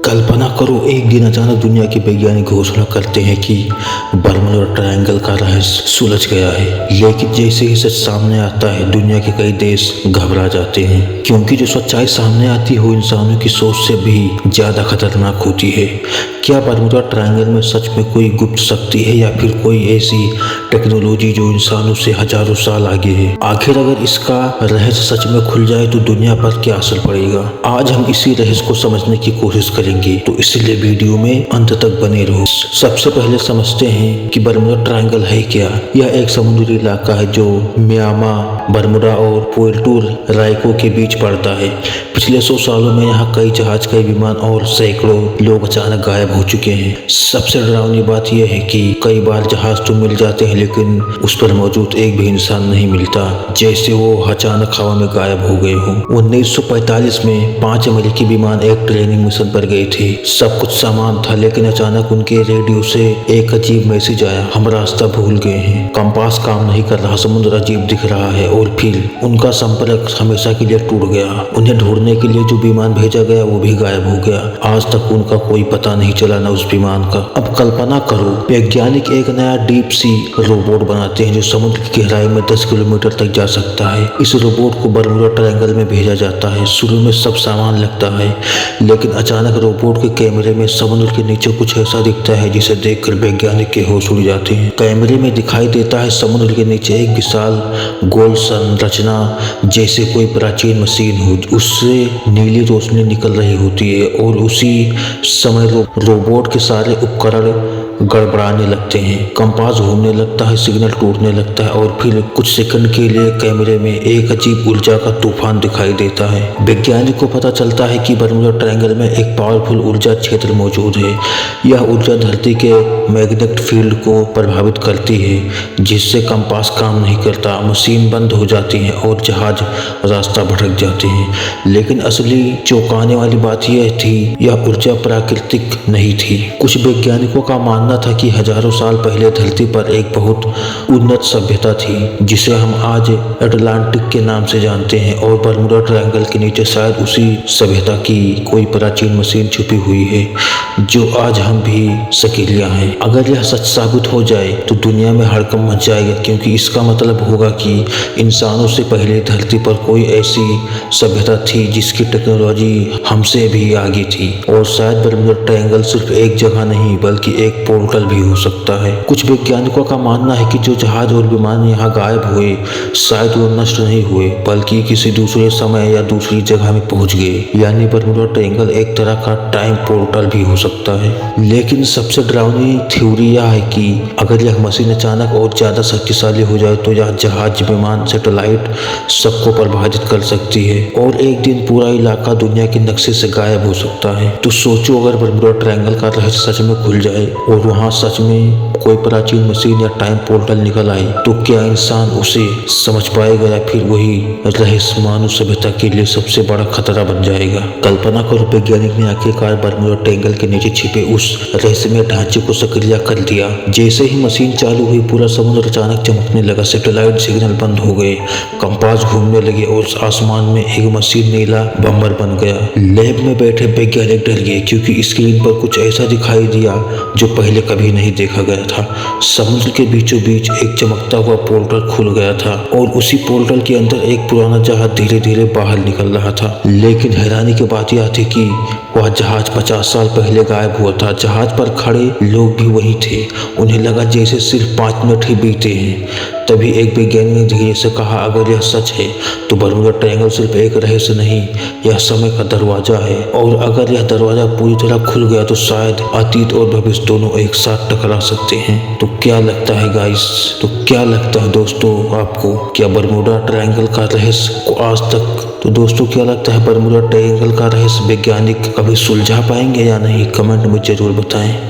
कल्पना करो, एक दिन अचानक दुनिया के वैज्ञानिक घोषणा करते हैं कि बर्मुडा ट्रायंगल का रहस्य सुलझ गया है। लेकिन जैसे ही सच सामने आता है, दुनिया के कई देश घबरा जाते हैं, क्योंकि जो सच्चाई सामने आती है वो इंसानों की सोच से भी ज्यादा खतरनाक होती है। क्या बर्मुडा ट्रायंगल में सच में कोई गुप्त शक्ति है, या फिर कोई ऐसी टेक्नोलॉजी जो इंसानों से हजारों साल आगे है? आखिर अगर इसका रहस्य सच में खुल जाए तो दुनिया पर क्या असर पड़ेगा? आज हम इसी रहस्य को समझने की कोशिश करेंगे, तो इसलिए वीडियो में अंत तक बने रहो। सबसे पहले समझते हैं कि बर्मुडा ट्रायंगल है क्या। यह एक समुद्री इलाका है जो म्यांमा, बर्मुडा और पुएर्टो राइको के बीच पड़ता है। पिछले 100 सालों में यहाँ कई जहाज, कई विमान और सैकड़ों लोग अचानक गायब हो चुके हैं। सबसे डरावनी बात यह है कि कई बार जहाज तो मिल जाते हैं, लेकिन उस पर मौजूद एक भी इंसान नहीं मिलता, जैसे वो अचानक हवा में गायब हो गए हों। 1945 में 5 अमेरिकी विमान एक ट्रेनिंग मिशन पर गए थे। सब कुछ सामान था, लेकिन अचानक उनके रेडियो से एक अजीब मैसेज आया, हम रास्ता भूल गए हैं, कंपास काम नहीं कर रहा, समुद्र अजीब दिख रहा है। और फिर उनका संपर्क हमेशा के लिए टूट गया। उन्हें ढूंढने के लिए जो विमान भेजा गया वो भी गायब हो गया। आज तक उनका कोई पता नहीं चला, ना उस विमान का। अब कल्पना करो, वैज्ञानिक एक नया डीप सी रोबोट बनाते हैं जो समुद्र की गहराई में 10 किलोमीटर तक जा सकता है। इस रोबोट को बर्मुडा ट्रायंगल में भेजा जाता है। शुरू में सब सामान लगता है, लेकिन अचानक रोबोट के कैमरे में समुद्र के नीचे कुछ ऐसा दिखता है जिसे देखकर वैज्ञानिक के होश उड़ जाते हैं। कैमरे में दिखाई देता है समुद्र के नीचे एक विशाल गोल संरचना, जैसे कोई प्राचीन मशीन हो। उससे नीली रोशनी निकल रही होती है, और उसी समय रोबोट के सारे उपकरण गड़बड़ाने लगते हैं। कंपास घूमने लगता है, सिग्नल टूटने लगता है, और फिर कुछ सेकंड के लिए कैमरे में एक अजीब ऊर्जा का तूफान दिखाई देता है। वैज्ञानिक को पता चलता है कि बर्मुडा ट्रायंगल में एक पावरफुल ऊर्जा क्षेत्र मौजूद है। यह ऊर्जा धरती के मैग्नेटिक फील्ड को प्रभावित करती है, जिससे कंपास काम नहीं करता, मशीन बंद हो जाती है और जहाज रास्ता भटक जाते हैं। लेकिन असली चौंकाने वाली बात यह थी, यह ऊर्जा प्राकृतिक नहीं थी। कुछ वैज्ञानिकों का मानना था कि हजारों साल पहले धरती पर एक बहुत उन्नत सभ्यता थी, जिसे हम आज अटलांटिक के नाम से जानते हैं, और बर्मुडा ट्रायंगल के नीचे शायद उसी सभ्यता की कोई प्राचीन मशीन छुपी हुई है, जो आज हम भी सक्रिय हैं। अगर यह सच साबित हो जाए तो दुनिया में हड़कंप मच जाएगा, क्योंकि इसका मतलब होगा कि इंसानों से पहले धरती पर कोई ऐसी सभ्यता थी जिसकी टेक्नोलॉजी हमसे भी आगे थी। और शायद बर्मुडा ट्रायंगल सिर्फ एक जगह नहीं, बल्कि एक पोर्टल भी हो सकता है। कुछ वैज्ञानिकों का मानना है कि जो जहाज और विमान यहाँ गायब हुए, शायद वो नष्ट नहीं हुए, बल्कि किसी दूसरे समय या दूसरी जगह में पहुंच गए। यानी बर्मुडा ट्रायंगल एक तरह का टाइम पोर्टल भी हो सकता है। लेकिन सबसे डरावनी थ्योरी यह है कि अगर यह मशीन अचानक और ज्यादा शक्तिशाली हो जाए तो यह जहाज, विमान, सैटेलाइट सबको प्रभावित कर सकती है, और एक दिन पूरा इलाका दुनिया के नक्शे से गायब हो सकता है। तो सोचो, अगर बर्मुडा ट्रायंगल का रहस्य सच में खुल जाए और वहाँ सच में कोई प्राचीन मशीन या टाइम पोर्टल निकल आए, तो क्या इंसान उसे समझ पाएगा, या फिर वही रहस्य मानव सभ्यता के लिए सबसे बड़ा खतरा बन जाएगा? कल्पना करो, वैज्ञानिक ने आखिरकार बर्मुडा ट्रायंगल के नीचे छिपे उस रहस्यमय ढांचे को सक्रिय कर दिया। जैसे ही मशीन चालू हुई, पूरा समुद्र अचानक चमकने लगा, सैटेलाइट सिग्नल बंद हो गए, कंपास घूमने लगे, और आसमान में एक मशीन नीला बम्बर बन गया। लैब में बैठे वैज्ञानिक डर गए, क्योंकि स्क्रीन पर कुछ ऐसा दिखाई दिया जो पहले कभी नहीं देखा गया था। समुद्र के बीचों बीच एक चमकता हुआ पोर्टल खुल गया था, और उसी पोर्टल के अंदर एक पुराना जहाज धीरे धीरे बाहर निकल रहा था। लेकिन हैरानी की बात यह थी कि वह जहाज 50 साल पहले गायब हुआ था। जहाज पर खड़े लोग भी वही थे। उन्हें लगा जैसे सिर्फ 5 मिनट ही बीते हैं। तभी एक वैज्ञानिक ने धीरे से कहा, अगर यह सच है तो बर्मुडा ट्रायंगल सिर्फ एक रहस्य नहीं, यह समय का दरवाजा है, और अगर यह दरवाजा पूरी तरह खुल गया तो शायद अतीत और भविष्य दोनों एक साथ टकरा सकते हैं। तो क्या लगता है गाइस, तो क्या लगता है दोस्तों आपको, क्या बर्मुडा ट्रायंगल का रहस्य को आज तक, तो दोस्तों क्या लगता है बर्मुडा ट्रायंगल का रहस्य वैज्ञानिक कभी सुलझा पाएंगे या नहीं? कमेंट में जरूर बताएं।